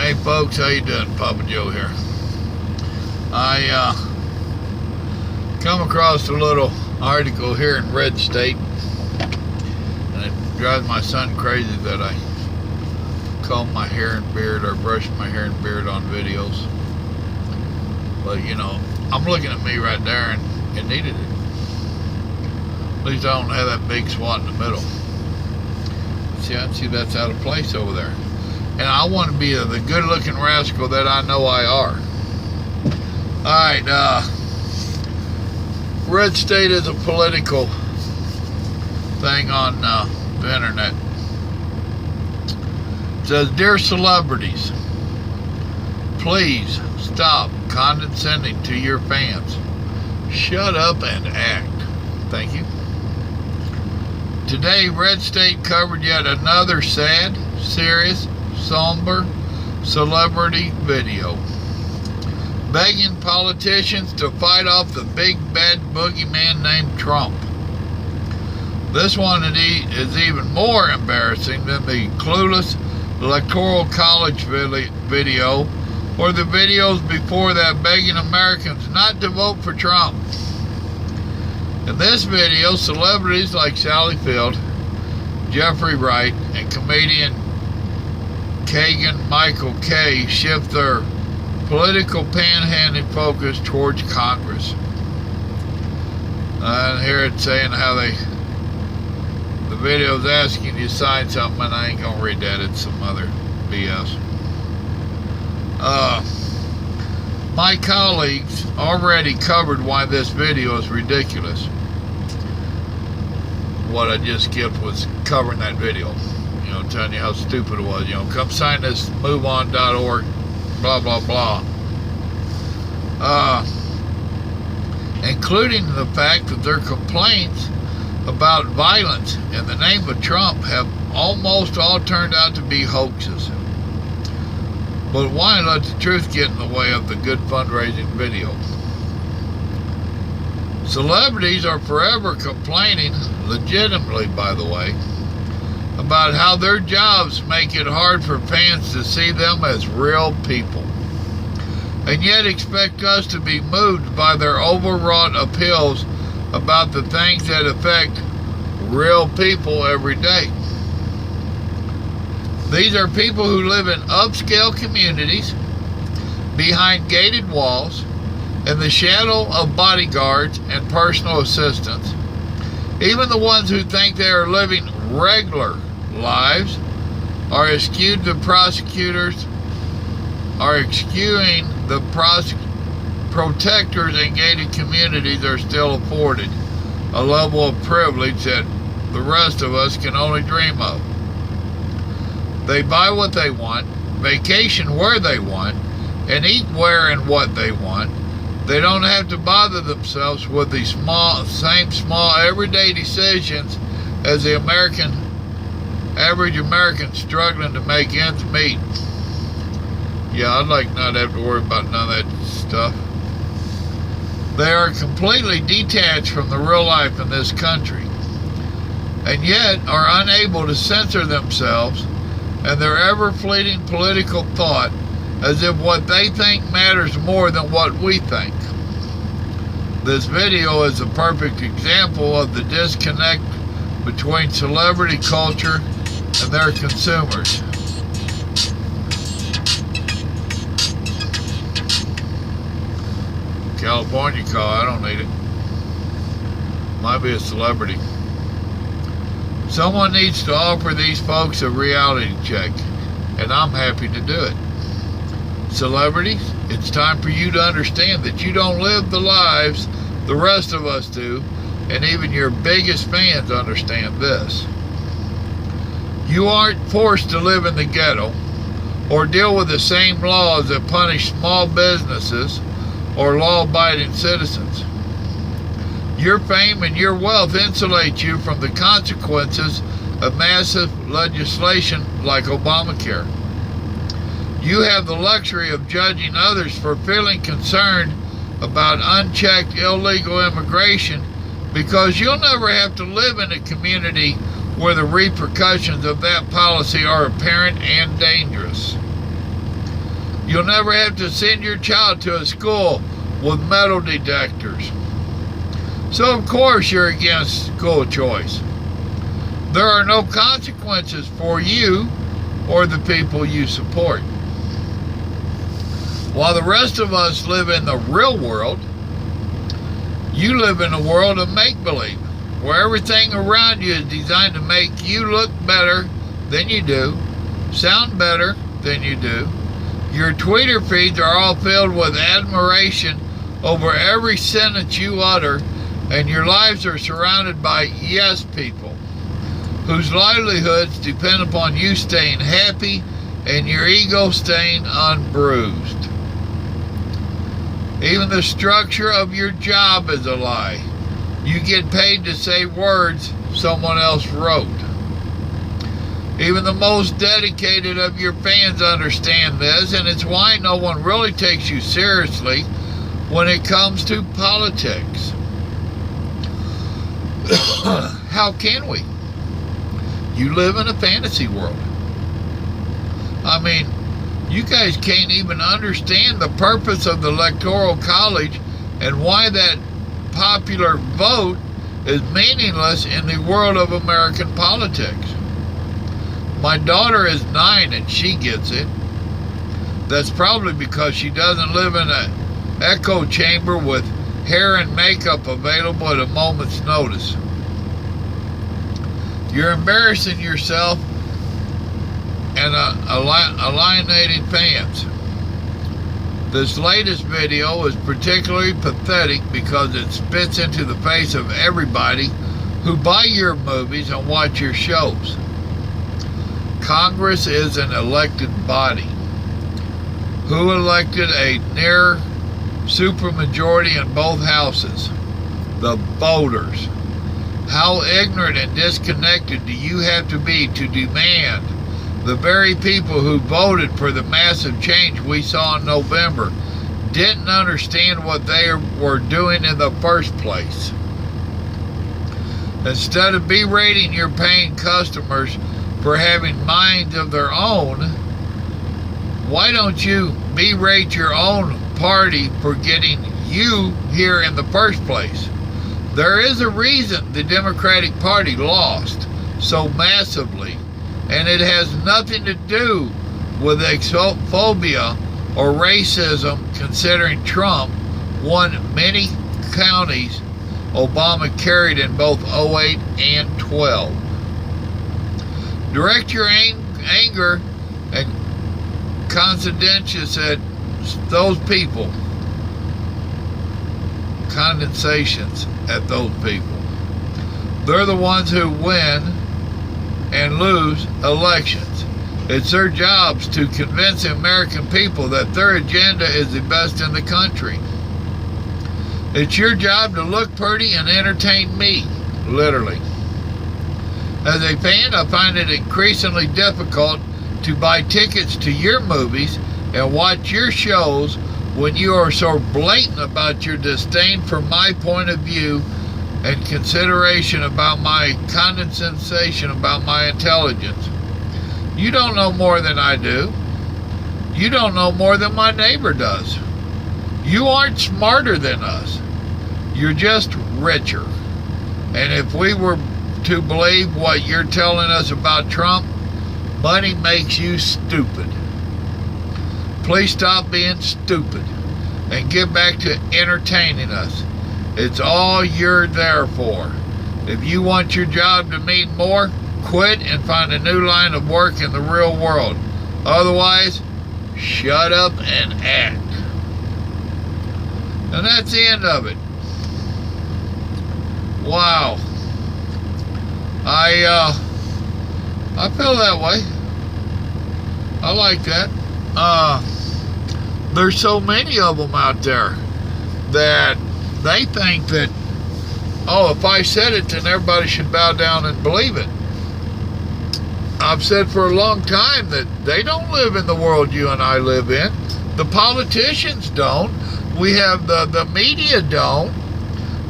Hey folks, how you doing? Papa Joe here. I come across a little article here in Red State, and it drives my son crazy that I comb my hair and beard or brush my hair and beard on videos. But you know, I'm looking at me right there, and it needed it. At least I don't have that big swat in the middle. See, I see that's out of place over there. And I want to be the good-looking rascal that I know I are. Alright, Red State is a political thing on the internet. It says, "Dear celebrities, please stop condescending to your fans. Shut up and act. Thank you." Today, Red State covered yet another sad, serious, somber celebrity video begging politicians to fight off the big bad boogeyman named Trump. This one is even more embarrassing than the clueless Electoral College video or the videos before that begging Americans not to vote for Trump. In this video, celebrities like Sally Field, Jeffrey Wright, and comedian Keegan Michael Kay shift their political panhandling focus towards Congress. And here it's saying how the video's asking you to sign something, and I ain't gonna read that, it's some other BS. My colleagues already covered why this video is ridiculous. What I just skipped was covering that video. You know, telling you how stupid it was. You know, come sign this moveon.org, blah, blah, blah. Including the fact that their complaints about violence in the name of Trump have almost all turned out to be hoaxes. But why let the truth get in the way of the good fundraising video? Celebrities are forever complaining, legitimately by the way, about how their jobs make it hard for fans to see them as real people, and yet expect us to be moved by their overwrought appeals about the things that affect real people every day. These are people who live in upscale communities, behind gated walls, in the shadow of bodyguards and personal assistants. Even the ones who think they are living regular lives are eschewing the protectors and gated communities are still afforded a level of privilege that the rest of us can only dream of. They buy what they want, vacation where they want, and eat where and what they want. They don't have to bother themselves with the same small everyday decisions as the average American struggling to make ends meet. Yeah, I'd like not have to worry about none of that stuff. They are completely detached from the real life in this country, and yet are unable to censor themselves and their ever-fleeting political thought as if what they think matters more than what we think. This video is a perfect example of the disconnect between celebrity culture and their consumers. California car, I don't need it. Might be a celebrity. Someone needs to offer these folks a reality check, and I'm happy to do it. Celebrities, it's time for you to understand that you don't live the lives the rest of us do, and even your biggest fans understand this. You aren't forced to live in the ghetto or deal with the same laws that punish small businesses or law-abiding citizens. Your fame and your wealth insulate you from the consequences of massive legislation like Obamacare. You have the luxury of judging others for feeling concerned about unchecked illegal immigration because you'll never have to live in a community where the repercussions of that policy are apparent and dangerous. You'll never have to send your child to a school with metal detectors. So of course you're against school choice. There are no consequences for you or the people you support. While the rest of us live in the real world, you live in a world of make-believe, where everything around you is designed to make you look better than you do, sound better than you do. Your Twitter feeds are all filled with admiration over every sentence you utter, and your lives are surrounded by yes people, whose livelihoods depend upon you staying happy and your ego staying unbruised. Even the structure of your job is a lie. You get paid to say words someone else wrote. Even the most dedicated of your fans understand this, and it's why no one really takes you seriously when it comes to politics. How can we? You live in a fantasy world. I mean, you guys can't even understand the purpose of the Electoral College and why that popular vote is meaningless in the world of American politics. My daughter is 9 and she gets it. That's probably because she doesn't live in an echo chamber with hair and makeup available at a moment's notice. You're embarrassing yourself and alienating fans. This latest video is particularly pathetic because it spits into the face of everybody who buy your movies and watch your shows. Congress is an elected body. Who elected a near supermajority in both houses? The voters. How ignorant and disconnected do you have to be to demand the very people who voted for the massive change we saw in November didn't understand what they were doing in the first place? Instead of berating your paying customers for having minds of their own, why don't you berate your own party for getting you here in the first place? There is a reason the Democratic Party lost so massively, and it has nothing to do with xenophobia or racism, considering Trump won many counties Obama carried in both 2008 and 12. Direct your anger and condescensions at those people. Condensations at those people. They're the ones who win and lose elections. It's their jobs to convince the American people that their agenda is the best in the country. It's your job to look pretty and entertain me, literally. As a fan, I find it increasingly difficult to buy tickets to your movies and watch your shows when you are so blatant about your disdain for my point of view and consideration about my condescension about my intelligence. You don't know more than I do. You don't know more than my neighbor does. You aren't smarter than us. You're just richer. And if we were to believe what you're telling us about Trump, money makes you stupid. Please stop being stupid and get back to entertaining us. It's all you're there for. If you want your job to mean more, quit and find a new line of work in the real world. Otherwise, shut up and act. And that's the end of it. Wow. I feel that way. I like that. There's so many of them out there that they think that, oh, if I said it, then everybody should bow down and believe it. I've said for a long time that they don't live in the world you and I live in. The politicians don't. We have the media don't.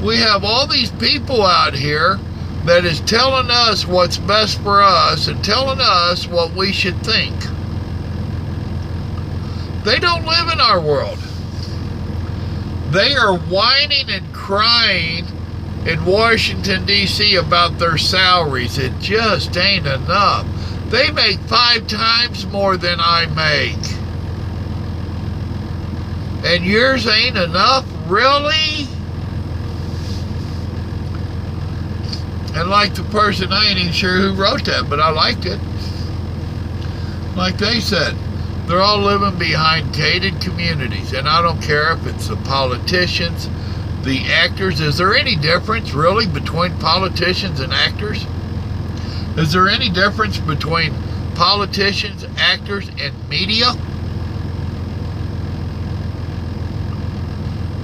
We have all these people out here that is telling us what's best for us and telling us what we should think. They don't live in our world. They are whining and crying in Washington, D.C. about their salaries. It just ain't enough. They make 5 times more than I make. And yours ain't enough? Really? And like the person, I ain't even sure who wrote that, but I liked it. Like they said, they're all living behind gated communities. And I don't care if it's the politicians, the actors. Is there any difference really between politicians and actors? Is there any difference between politicians, actors, and media?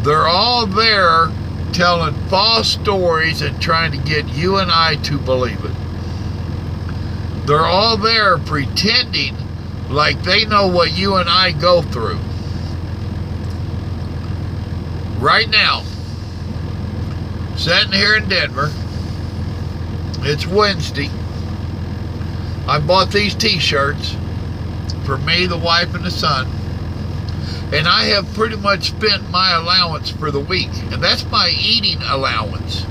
They're all there telling false stories and trying to get you and I to believe it. They're all there pretending like they know what you and I go through. Right now, sitting here in Denver, it's Wednesday. I bought these t-shirts for me, the wife, and the son. And I have pretty much spent my allowance for the week. And that's my eating allowance.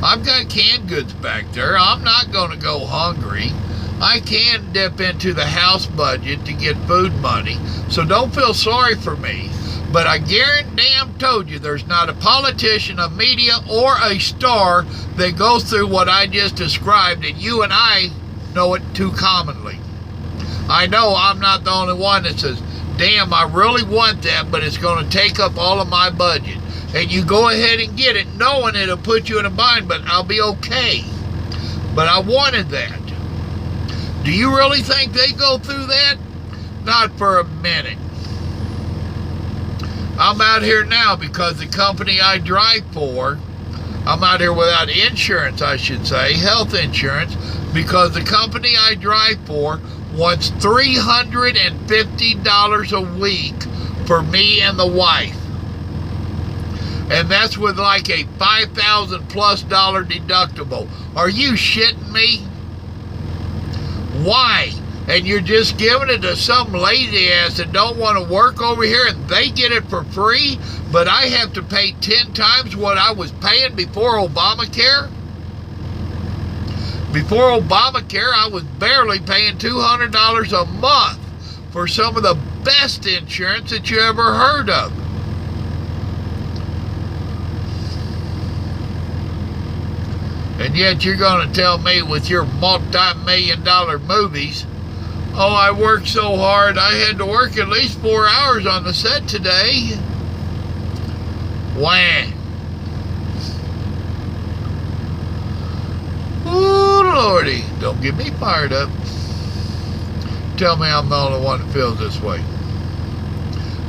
I've got canned goods back there. I'm not going to go hungry. I can dip into the house budget to get food money. So don't feel sorry for me. But I guarantee told you there's not a politician, a media, or a star that goes through what I just described. And you and I know it too commonly. I know I'm not the only one that says, damn, I really want that, but it's going to take up all of my budget. And you go ahead and get it, knowing it'll put you in a bind, but I'll be okay. But I wanted that. Do you really think they go through that? Not for a minute. I'm out here now because the company I drive for, I'm out here without insurance, I should say, health insurance, because the company I drive for wants $350 a week for me and the wife. And that's with like a $5,000+ deductible. Are you shitting me? Why? And you're just giving it to some lazy ass that don't want to work over here and they get it for free, but I have to pay 10 times what I was paying before Obamacare? Before Obamacare, I was barely paying $200 a month for some of the best insurance that you ever heard of. And yet you're going to tell me with your multi-million-dollar movies, oh, I worked so hard, I had to work at least 4 hours on the set today. Wah. Ooh, Lordy, don't get me fired up. Tell me I'm the only one that feels this way.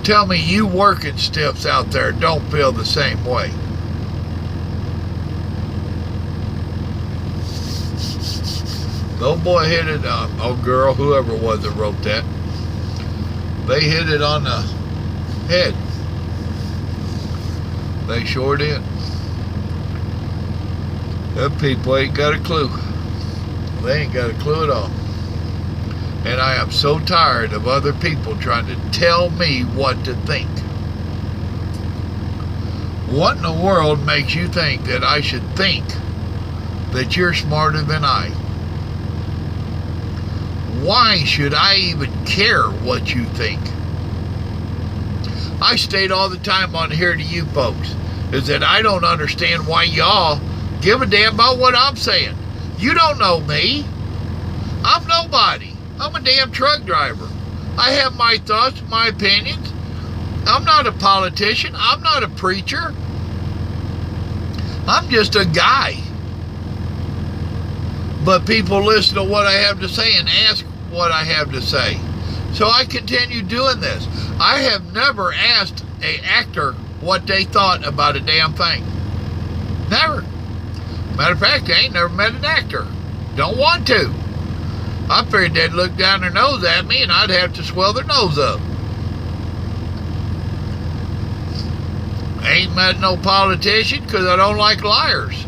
Tell me you working stiffs out there don't feel the same way. The old boy hit it, old girl, whoever it was that wrote that, they hit it on the head. They sure did. Them people ain't got a clue. They ain't got a clue at all. And I am so tired of other people trying to tell me what to think. What in the world makes you think that I should think that you're smarter than I? Why should I even care what you think? I state all the time on here to you folks is that I don't understand why y'all give a damn about what I'm saying. You don't know me. I'm nobody. I'm a damn truck driver. I have my thoughts, my opinions. I'm not a politician. I'm not a preacher. I'm just a guy. But people listen to what I have to say and ask what I have to say. So I continue doing this. I have never asked an actor what they thought about a damn thing. Never. Matter of fact, I ain't never met an actor. Don't want to. I figured they'd look down their nose at me and I'd have to swell their nose up. I ain't met no politician because I don't like liars.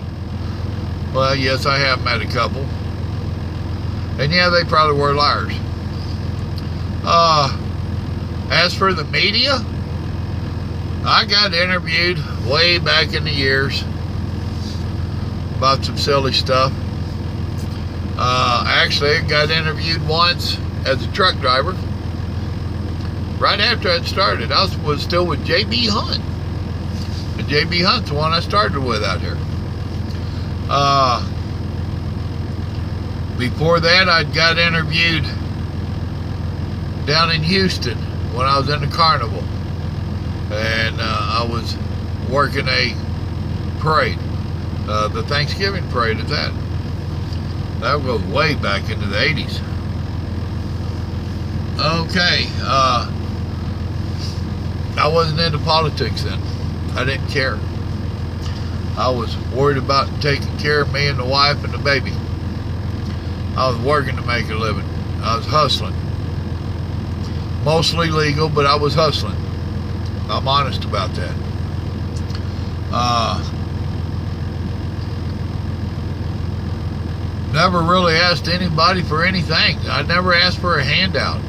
Well, yes, I have met a couple. And yeah, they probably were liars. As for the media, I got interviewed way back in the years about some silly stuff. Actually, I got interviewed once as a truck driver. Right after I'd started, I was still with J.B. Hunt. And J.B. Hunt's the one I started with out here. Before that, I'd got interviewed down in Houston when I was in the carnival. And I was working a parade, the Thanksgiving parade at that. That goes way back into the 80s. Okay, I wasn't into politics then. I didn't care. I was worried about taking care of me and the wife and the baby. I was working to make a living. I was hustling. Mostly legal, but I was hustling. I'm honest about that. Never really asked anybody for anything. I never asked for a handout.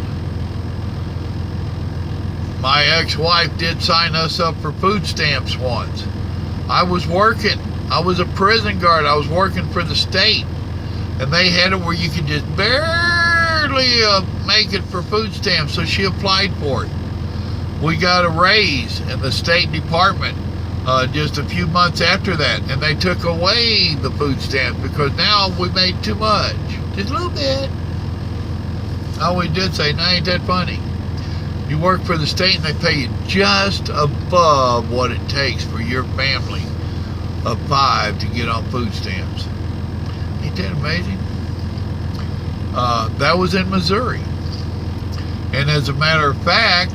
My ex-wife did sign us up for food stamps once. I was working. I was a prison guard. I was working for the state. And they had it where you could just barely make it for food stamps, so she applied for it. We got a raise in the State Department just a few months after that, and they took away the food stamps because now we made too much. Just a little bit. Oh, we did say, "No, ain't that funny?" You work for the state and they pay you just above what it takes for your family of 5 to get on food stamps. Ain't that amazing? That was in Missouri. And as a matter of fact,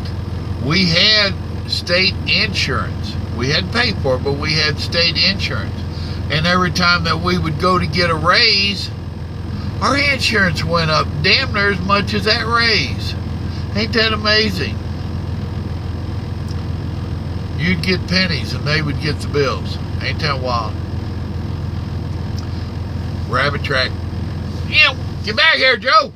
we had state insurance. We hadn't paid for it, but we had state insurance. And every time that we would go to get a raise, our insurance went up damn near as much as that raise. Ain't that amazing? You'd get pennies and they would get the bills. Ain't that wild? Rabbit track. Get back here, Joe.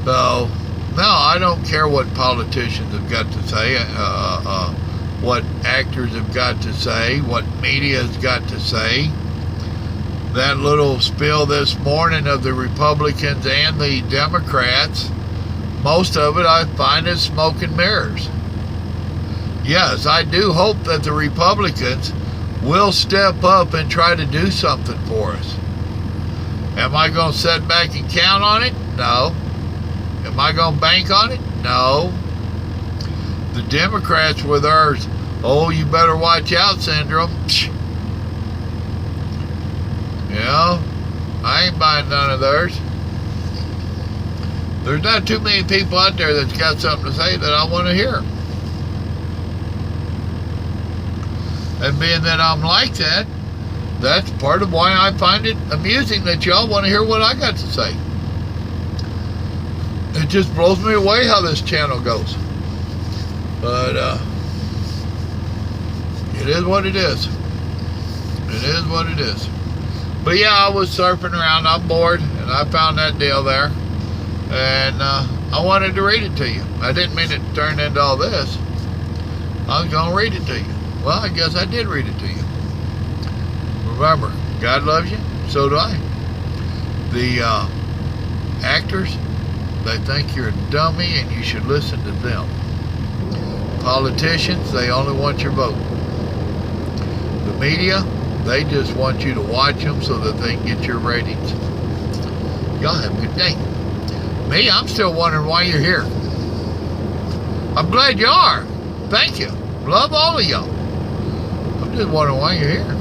So, no, I don't care what politicians have got to say, what actors have got to say, what media has got to say. That little spill this morning of the Republicans and the Democrats, most of it I find is smoke and mirrors. Yes, I do hope that the Republicans will step up and try to do something for us. Am I going to sit back and count on it? No. Am I going to bank on it? No. The Democrats with theirs, "Oh, you better watch out" syndrome. You know, I ain't buying none of theirs. There's not too many people out there that's got something to say that I want to hear. And being that I'm like that, that's part of why I find it amusing that y'all want to hear what I got to say. It just blows me away how this channel goes. But it is what it is. It is what it is. But yeah, I was surfing around. I'm bored, and I found that deal there. And I wanted to read it to you. I didn't mean it to turn into all this. I was going to read it to you. Well, I guess I did read it to you. Remember, God loves you, so do I. The actors, they think you're a dummy and you should listen to them. Politicians, they only want your vote. The media, they just want you to watch them so that they can get your ratings. Y'all have a good day. Me, I'm still wondering why you're here. I'm glad you are. Thank you. Love all of y'all. I'm just wondering why you're here.